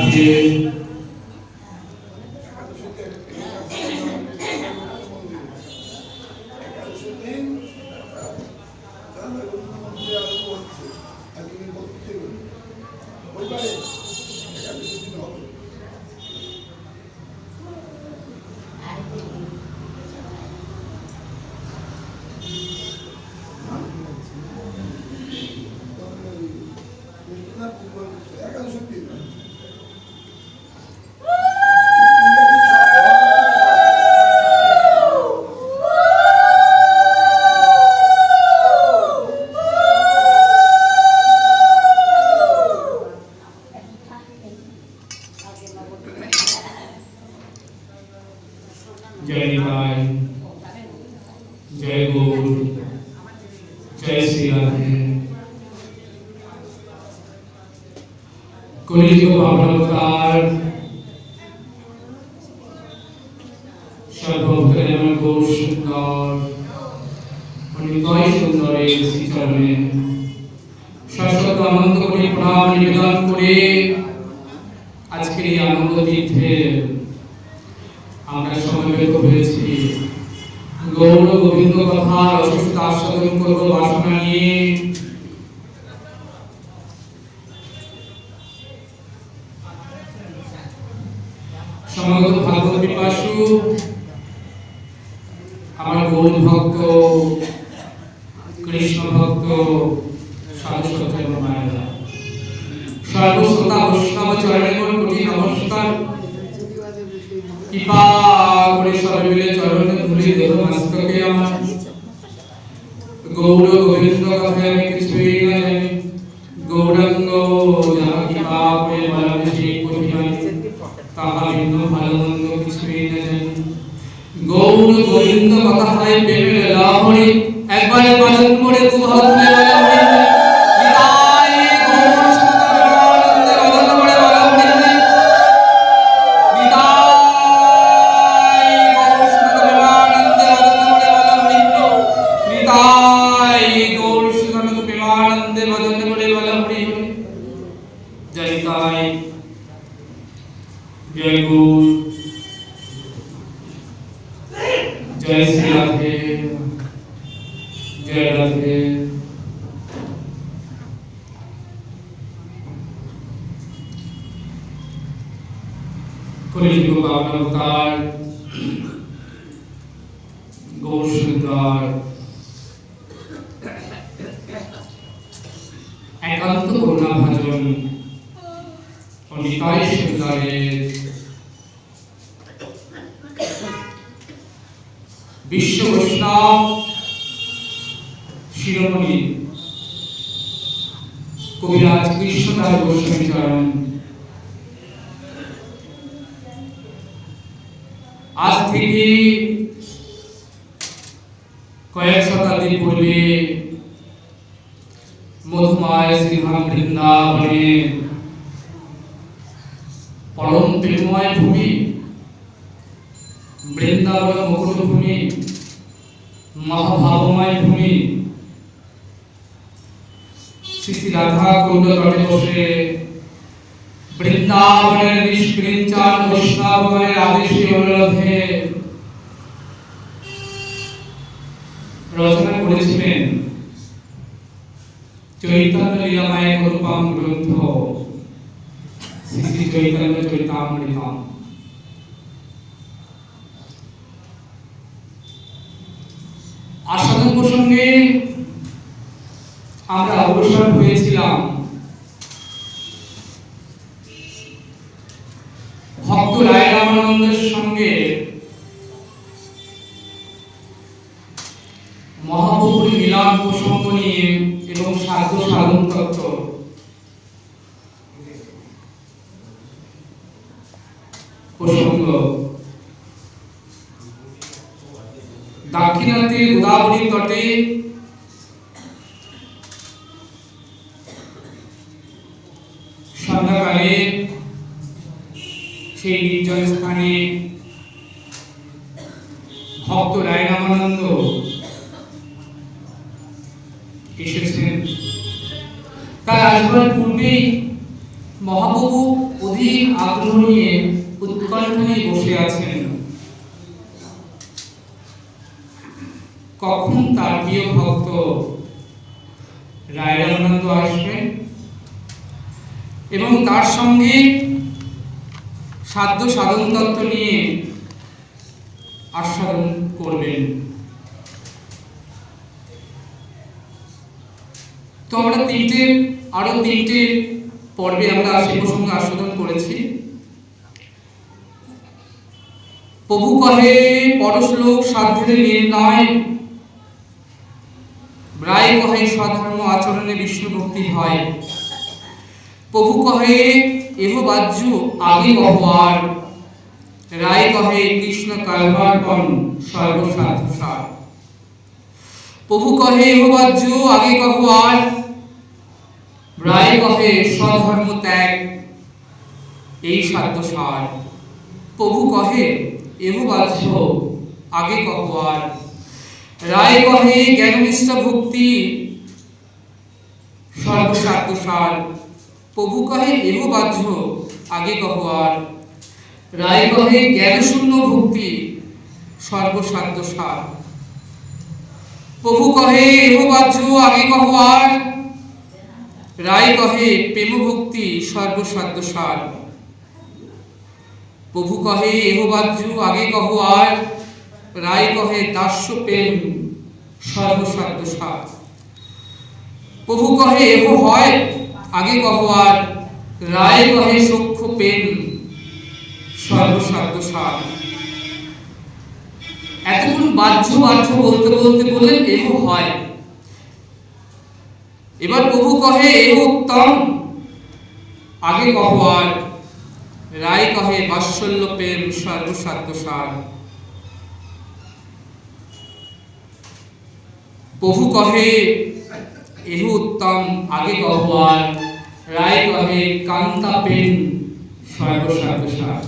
রাধে। जय निताय, जय गौर, जय श्री राधे। कलियुग अवतार सर्वभूतेन गौर सुंदर निताय सुंदर श्री चरणे शाश्वत अनंत कोटि प्रणाम निवेदन करे আজকের এই আনন্দ তীর্থে আমরা সমবেত হয়েছি গৌর গোবিন্দ কথা রসিক আস্বাদন করব বাসনা নিয়ে। সমাগত ভাগবত পিপাসু আমার গৌর ভক্ত কৃষ্ণ ভক্ত সাধু সন্ত মায়েরা সর্বশ্রোতা বৈষ্ণব চরণে কোটি নমস্কার। কৃপা করে সবাই মিলে চরণে ধুলি দেহ মস্তকে আমার গৌর গোবিন্দ কথা আমি কিছুই না জানি। গৌরাঙ্গ যাহা কৃপা করে ভালোবেসে কঠিনাই তাহা ভিন্ন ভালো মন্দ কিছুই না জানি। গৌর গোবিন্দ কথা হয় প্রেমের লহরী একবারে বাজন করে দু হাত তুলে বলা হয় जय गौर, जय श्री राधे, जय राधे। कलियुग अवतार गौर सुंदर एकांत करुणा भजन निताय सुंदरेर विश्व वैष्णव शिरोमणि कविराज कृष्णदास गोस्वामी चरण आज থেকে কয়েক শতাব্দী পূর্বে মধুময় শ্রীধাম বৃন্দাবনে परम प्रेममय भूमि वृंदावन मुकुट भूमि महाभावमय भूमि श्री श्री राधा कुंड तटे बसे वृंदावनेर निष्किंचन वैष्णवगणेर आदेशे अनुरोधे रचना करेছিলেন चैतन्य लीलामय रूपम ग्रंथ श्री श्री चैतन्य चरितामृतम। आस्वादन प्रसंगे আমরা অগ্রসর হয়েছিলাম ভক্ত রায় রামানন্দের সঙ্গে মহাপ্রভুর মিলন প্রসঙ্গ নিয়ে এবং সাধু সাধন তত্ত্ব প্রসঙ্গ। দাক্ষিণাত্যে গোদাবরী তটে সন্ধ্যাকালে সেই নির্জন স্থানে ভক্ত রায় রামানন্দ এসেছেন। তার আসবার পূর্বেই মহাপ্রভু অধীর আগ্রহ নিয়ে উৎকণ্ঠা নিয়ে বসে আছেন কখন তার প্রিয় ভক্ত রায় রামানন্দ আসবেন এবং তার সঙ্গে সাধ্য সাধন তত্ত্ব নিয়ে আস্বাদন করবেন। তো আমরা আরো তিনটে পর্বে আমরা সে প্রসঙ্গে আস্বাদন করেছি। প্রভু কহে পরশ্লোক সাধ্যের নির্ণয়, রায় কহে স্বধর্ম আচরণে বিষ্ণু ভক্তি হয়। প্রভু কহে এহ বাহ্য আগে কহবার, রায় কহে কৃষ্ণ কালবার্পণ সর্বসাধ্য সার। প্রভু কহে এহ বাহ্য আগে কহবার, রায় কহে স্বধর্ম ত্যাগ এই সাধ্য সার। প্রভু কহে এহ বাহ্য আগে কহবার, রায় কহে জ্ঞাননিষ্ঠ ভক্তি সর্বসাধ্য সার। প্রভু কহে এহ বাহ্য আগে কহবার, রায় কহে জ্ঞানশূন্য ভক্তি সর্বসাধ্য সার। প্রভু কহে এহ বাহ্য আগে কহবার, রায় কহে প্রেম ভক্তি সর্বসাধ্য সার। প্রভু কহে এহ বাহ্য আগে কহবার, রায় কহে দাস্য প্রেম সর্বসাধ্য সার। প্রভু কহে এহ হয় আগে কহবার, রায় কহে সখ্য প্রেম সর্বসাধ্য সার। এতক্ষণ বাহ্য বলতে বলতে বললেন এহ হয়। এবার প্রভু কহে এহ উত্তম আগে কহবার, রায় কহে বাৎসল্য প্রেম সর্বসাধ্য সার। প্রভু কহে এহ উত্তম আগে কহবার, রায় কহে কান্তা প্রেম সর্বসাধ্য সার।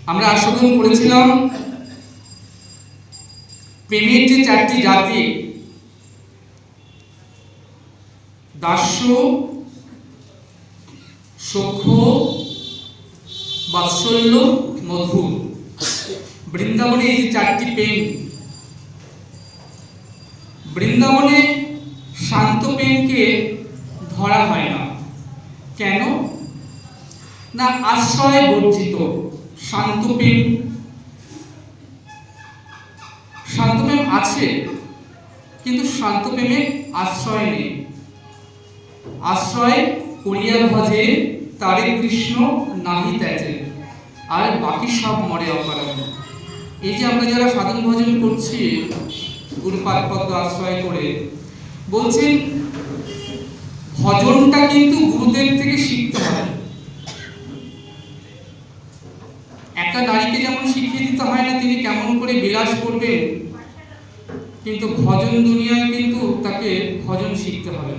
আমরা আস্বাদন করেছিলাম প্রেমের যে চারটি জাতি, দাস্য, সখ্য, বাৎসল্য, মধুর। বৃন্দাবনে এই যে চারটি প্রেম, বৃন্দাবনে শান্ত প্রেমকে ধরা হয় না। কেন না? আশ্রয় বর্জিত শান্ত প্রেম। শান্ত প্রেম আছে, কিন্তু শান্ত প্রেমে আশ্রয় নেই। আশ্রয় করিয়া ভজে তারে কৃষ্ণ নাহি ত্যাজে, আর বাকি সব মরে অকারণে। এই যে আমরা যারা সাধন ভজন করছি গুরুপাদ পদ্ম আশ্রয় করে, বলছেন ভজনটা কিন্তু গুরুদেব থেকে শিখতে হয়। একটা নারীকে যেমন শিখিয়ে দিতে হয় না তিনি কেমন করে বিলাস করবেন, কিন্তু ভজন দুনিয়ায় কিন্তু তাকে ভজন শিখতে হবে।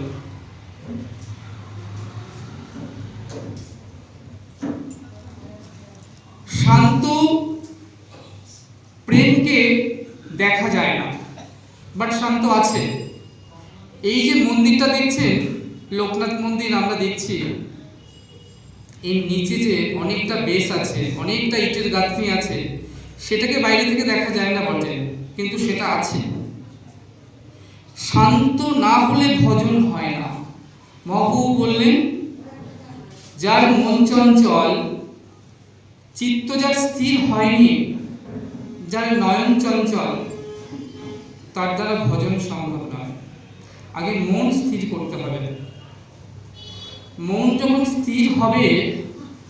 শান্ত প্রেমকে দেখা যায় না, বাট শান্ত আছে। এই যে মন্দিরটা দেখছেন, লোকনাথ মন্দির আমরা দেখছি, এর নিচে যে অনেকটা বেস আছে, অনেকটা ইটের গাঁথনি আছে, সেটাকে বাইরে থেকে দেখা যায় না বটে, কিন্তু সেটা আছে। শান্ত না হলে ভজন হয় না। মহাপ্রভু বললেন যার মন চঞ্চল, চিত্ত যার স্থির হয়নি, যার নয়ন চঞ্চল, তার দ্বারা ভজন সম্ভব নয়। আগে মন স্থির করতে হবে। মন যখন স্থির হবে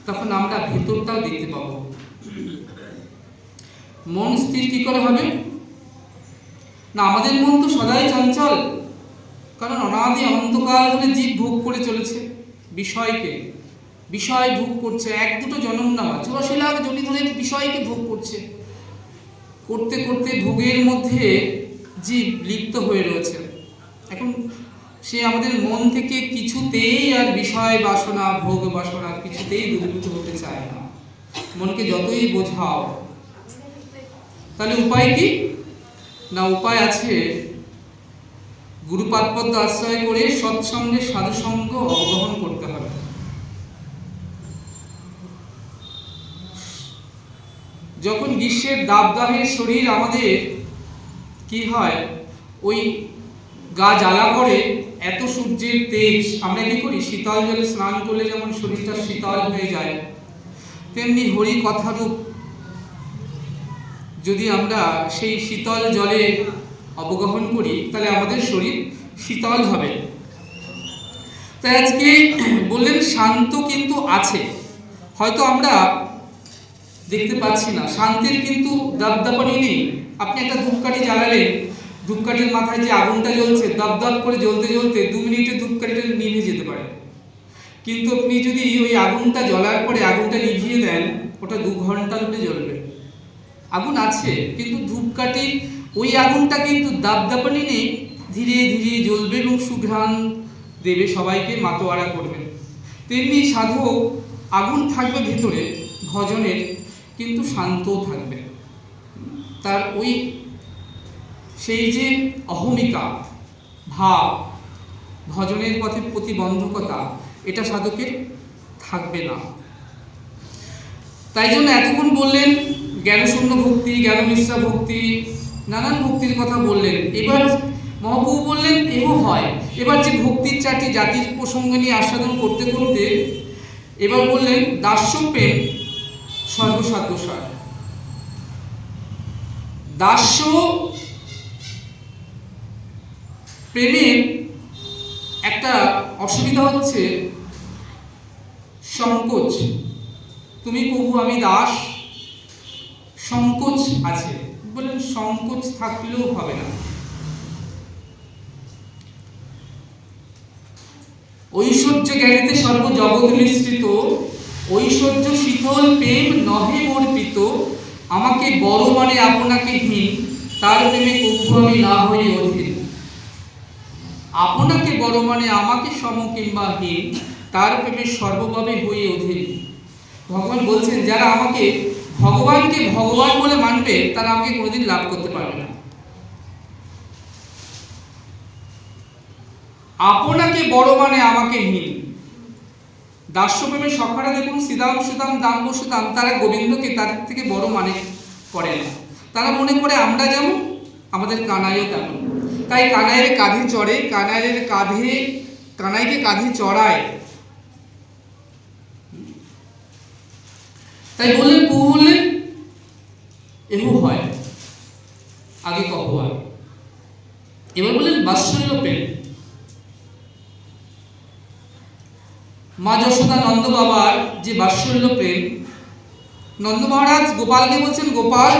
তখন আমরা ভেতরটাও দেখতে পাবো। মন স্থির কি করে হবে না? আমাদের মন তো সদাই চঞ্চল, কারণ অনাদি অনন্তকাল ধরে জীব ভোগ করে চলেছে বিষয়কে। বিষয় ভোগ করছে, এক দুটো জন্ম না, 84 লাখ জনি ধরে বিষয়কে ভোগ করছে। করতে করতে ভোগের মধ্যে জীব লিপ্ত হয়ে রয়েছে। এখন সে আমাদের মন থেকে কিছুতেই আর বিষয় বাসনা, ভোগ বাসনা কিছুতেই দূরীভূত হতে চায় না। মনকে যতই বোঝাও, তাহলে উপায় কি না? উপায় আছে গুরুপাদপদ্ম আশ্রয় করে সৎসঙ্গে সাধুসঙ্গ অবগাহন করতে হবে। যখন গ্রীষ্মের দাবদাহে শরীর আমাদের কি হয়, ওই গা জ্বালা করে, এত সূর্যের তেজ, আমরা কি করি, শীতল জলে স্নান করলে যেমন শরীরটা শীতল হয়ে যায়, তেমনি হরি কথারূপ যদি আমরা সেই শীতল জলে অবগাহন করি তাহলে আমাদের শরীর শীতল হবে। তাই আজকে বললেন শান্ত কিন্তু আছে, হয়তো আমরা দেখতে পাচ্ছি না, শান্তির কিন্তু দাবদাপানি নেই। আপনি একটা ধূপকাঠি জ্বালালেন, ধূপকাঠির মাথায় যে আগুনটা জ্বলছে দপদপ করে জ্বলতে জ্বলতে 2 মিনিটে ধূপকাঠিটা নিভে যেতে পারে, কিন্তু আপনি যদি ওই আগুনটা জ্বলার পরে আগুনটা নিভিয়ে দেন, ওটা 2 ঘন্টা ধরে জ্বলবে। আগুন আছে কিন্তু ধূপকাঠি ওই আগুনটা কিন্তু দাবদাপানি নেই, ধীরে ধীরে জ্বলবে এবং সুঘ্রাণ দেবে, সবাইকে মাতোয়ারা করবে। তেমনি সাধক আগুন থাকবে ভিতরে ভজনের, কিন্তু শান্তও থাকবে। তার ওই সেই যে অহমিকা ভাব, ভজনের পথে প্রতিবন্ধকতা, এটা সাধকের থাকবে না। তাই জন্য এতক্ষণ বললেন জ্ঞানশূন্য ভক্তি, জ্ঞান মিশ্রা ভক্তি, নানান ভক্তির কথা বললেন। এবার মহাপ্রভু বললেন এও হয়। এবার যে ভক্তির 4টি জাতির প্রসঙ্গ নিয়ে আস্বাদন করতে করতে এবার বললেন দাস্য প্রেম সর্বসাধ্যসার। দাস্য প্রেমের একটা অসুবিধা হচ্ছে সংকোচ। তুমি প্রভু আমি দাস, সংকোচ আছে। বলেন সংকোচ থাকলেও হবে না। ঐশ্বর্য জ্ঞানেতে সর্বজগৎ নিঃসৃত, ঐশ্বর্য শীতল প্রেম নহে অর্পিত, আমাকে বড় মানে আপনাকে হীন, তার প্রেমে কভু আমি না হই অধীন। আপনাকে বড় মানে আমাকে সম কিংবা হীন, তার প্রেমে সর্বভাবে হই অধীন। ভগবান বলছেন যারা আমাকে ভগবানকে ভগবান বলে মানবে তারা আমাকে কোনোদিন লাভ করতে পারবে না। আপনাকে বড় মানে আমাকে হীন। দাস্যপ্রেমের সখারা দেখুন শ্রীদাম সুদাম দাম সুদাম, তারা গোবিন্দকে তাদের থেকে বড় মানে করে না। তারা মনে করে আমরা যেমন আমাদের কানাইও তেমন। তাই কানাইয়ের কাঁধে চড়ে, কানাইকে কাঁধে চড়ায়। তাই বললেন প্রভু বললেন এও হয়, আগে কহ হয়। এবার বললেন বাৎসল্য প্রেম। মা যশোদা নন্দ বাবার যে বাৎসল্য প্রেম, নন্দ মহারাজ গোপালকে বলছেন গোপাল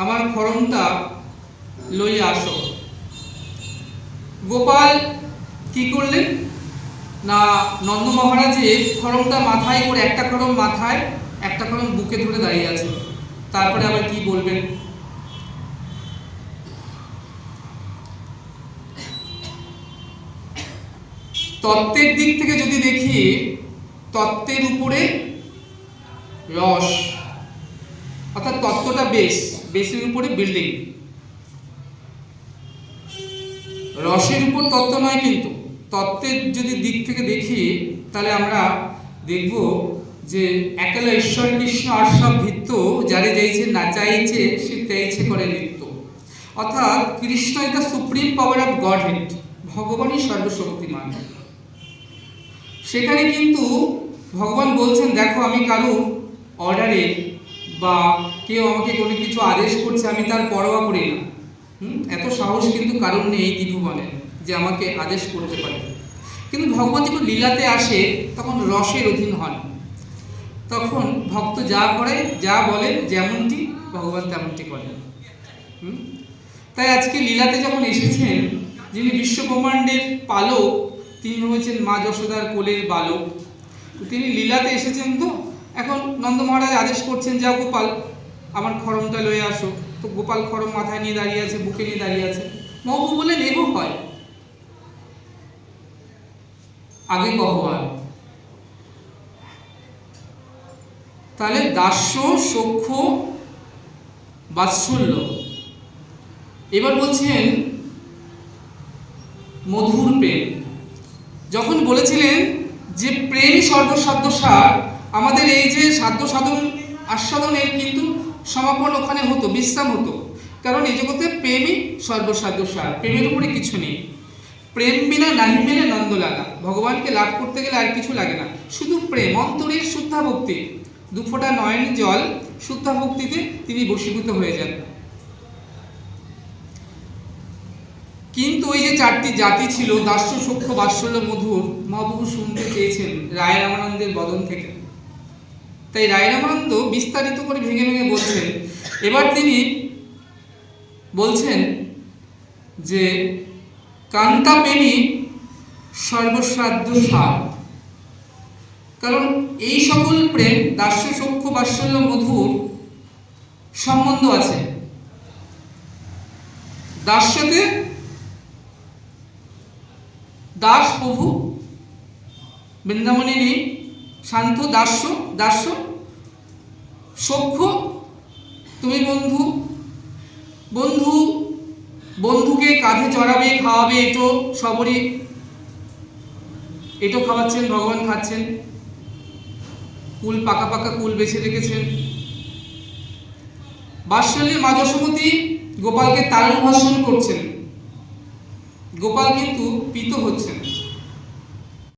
আমার খড়মটা লইয়া আসো। গোপাল কি করলেন না, নন্দ মহারাজের খড়মটা মাথায় করে, একটা খড়ম মাথায় একটা খড়ম বুকে ধরে দাঁড়িয়ে আছে। তারপরে আবার কি বলবেন, তত্ত্বের দিক থেকে যদি দেখি, তত্ত্বের উপরে রস, অর্থাৎ তত্ত্বটা বেসের উপরে বিল্ডিং। রসের উপর তত্ত্ব নয়, কিন্তু তত্ত্বের যদি দিক থেকে দেখি তাহলে আমরা দেখব যে একলা ঈশ্বর কৃষ্ণ আর সব ভিত্ত, যারে যাইছে নাচাইছে সে তাইছে করে নৃত্য। অর্থাৎ Krishna is the supreme power of god head, ভগবানই সর্বশক্তিমান। সেখানে কিন্তু ভগবান বলছেন দেখো আমি কারো অর্ডারে বা কেউ আমাকে কোনো কিছু আদেশ করছে আমি তার পরোয়া করি না। এত সাহস কিন্তু কারণ নেই এই ত্রিভুবনে যে আমাকে আদেশ করতে পারে। কিন্তু ভগবান যখন লীলাতে আসে তখন রসের অধীন হন, তখন ভক্ত যা করে যা বলে যেমনটি ভগবান তেমনটি করেন। তাই আজকে লীলাতে যখন এসেছেন যিনি বিশ্বব্রহ্মাণ্ডের পালক, তিনি হয়েছেন মা যশোদার কোলের বালক। তিনি লীলাতে এসেছেন, তো এখন নন্দ মহারাজ আদেশ করছেন যাও গোপাল আমার খড়মটা লয়ে আসো। তো গোপাল খড়ম মাথায় নিয়ে দাঁড়িয়ে আছে, বুকে নিয়ে দাঁড়িয়ে আছে। মহাপ্রভু বললেন এগো হয়, আগে কহবার। তাহলে দাস্য সখ্য বাৎসল্য এবার বলছেন মধুর প্রেম। যখন বলেছিলেন যে প্রেমই সর্বসাধ্য সার, আমাদের এই যে সাধ্য সাধন আস্বাদনের কিন্তু সমাপন ওখানে হতো, বিশ্রাম হতো। কারণ এই জগতে প্রেমই সর্বসাধ্য সার, প্রেমের উপরে কিছু নেই। প্রেম বিনা নাহি মেলে নন্দ লাগা। ভগবানকে লাভ করতে গেলে আর কিছু লাগে না, শুধু প্রেম, অন্তরের শুদ্ধা ভক্তি। দুফোঁটা নয়ন জল শুদ্ধা ভক্তিতে তিনি বশীভূত হয়ে যান। কিন্তু ওই যে চারটি জাতি ছিল, দাস্য, সখ্য, বাৎসল্য, মধুর, মহাপ্রভু শুনতে চেয়েছেন রায় রামানন্দের বদন থেকে। তাই রায় রামানন্দ বিস্তারিত করে ভেঙে ভেঙে বলছেন। এবার তিনি বলছেন যে কান্তা প্রেমী সর্বসাধ্য সার। কারণ এই সকল প্রেম, দাস্য, সখ্য, বাৎসল্য, মধুর সম্বন্ধ আছে। দাস্যতে দাস প্রভু, বৃন্দাবনে নেই, শান্ত দাস্য, দাস্য, সখ্য তুমি বন্ধু, বন্ধু বন্ধুকে কাঁধে চড়াবে, খাওয়াবে, এটো সবরই, এটো খাওয়াচ্ছেন, ভগবান খাচ্ছেন, কুল পাকা পাকা কুল বেছে রেখেছেন। বাৎসল্যে মা যশোমতী গোপালকে তারণ ভাষণ করছেন, গোপাল কিন্তু পীত হচ্ছেন।